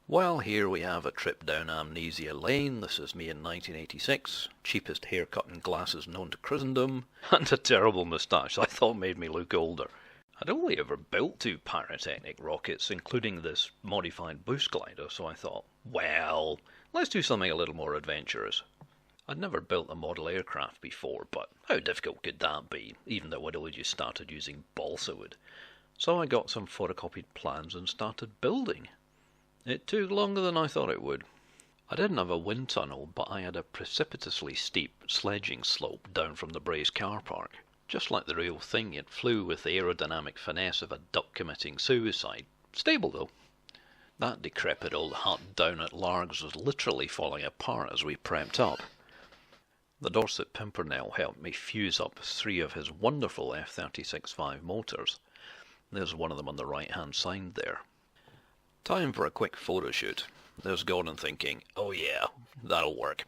Well, here we have a trip down Amnesia Lane. This is me in 1986. Cheapest haircut and glasses known to Christendom. And a terrible moustache I thought made me look older. I'd only ever built 2 pyrotechnic rockets, including this modified boost glider, so I thought, well, let's do something a little more adventurous. I'd never built a model aircraft before, but how difficult could that be, even though I'd only just started using balsa wood? So I got some photocopied plans and started building. It took longer than I thought it would. I didn't have a wind tunnel, but I had a precipitously steep sledging slope down from the Braes car park. Just like the real thing, it flew with the aerodynamic finesse of a duck committing suicide. Stable though. That decrepit old hut down at Largs was literally falling apart as we prepped up. The Dorset Pimpernel helped me fuse up 3 of his wonderful F-36-5 motors. There's one of them on the right hand side there. Time for a quick photo shoot. There's Gordon thinking, oh yeah, that'll work.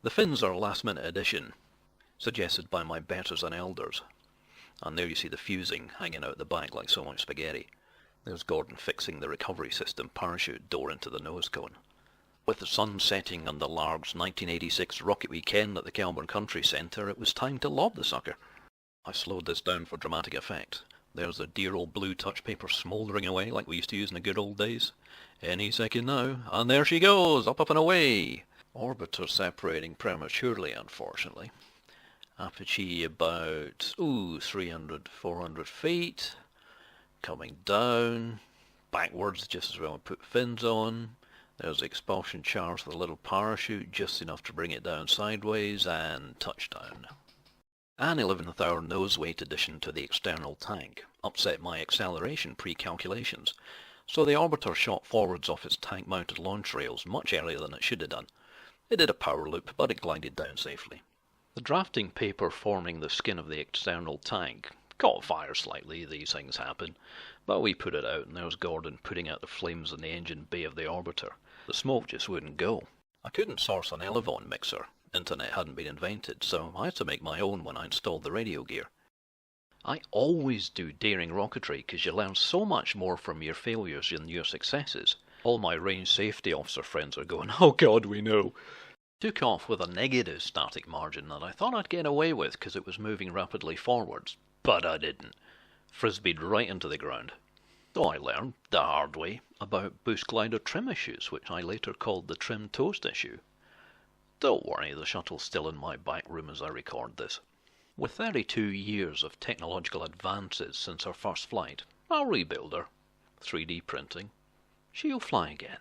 The fins are a last minute addition, suggested by my betters and elders. And there you see the fusing hanging out the back like so much spaghetti. There's Gordon fixing the recovery system parachute door into the nose cone. With the sun setting on the Largs 1986 rocket weekend at the Kelburn Country Centre, it was time to lob the sucker. I slowed this down for dramatic effect. There's the dear old blue touch paper smouldering away like we used to use in the good old days. Any second now, and there she goes, up and away. Orbiter separating prematurely, unfortunately. Apogee about, 300, 400 feet. Coming down, backwards just as well we put fins on. There's the expulsion charge with a little parachute, just enough to bring it down sideways, and touchdown. An 11th hour nose weight addition to the external tank upset my acceleration pre-calculations, so the orbiter shot forwards off its tank-mounted launch rails much earlier than it should have done. It did a power loop, but it glided down safely. The drafting paper forming the skin of the external tank caught fire slightly, these things happen, but we put it out and there was Gordon putting out the flames in the engine bay of the orbiter. The smoke just wouldn't go. I couldn't source an Elevon mixer. Internet hadn't been invented, so I had to make my own when I installed the radio gear. I always do daring rocketry because you learn so much more from your failures than your successes. All my range safety officer friends are going, oh God, we know. Took off with a negative static margin that I thought I'd get away with because it was moving rapidly forwards, but I didn't. Frisbeed right into the ground. So I learned, the hard way, about boost glider trim issues, which I later called the trim toast issue. Don't worry, the shuttle's still in my back room as I record this. With 32 years of technological advances since our first flight, I'll rebuild her. 3D printing. She'll fly again.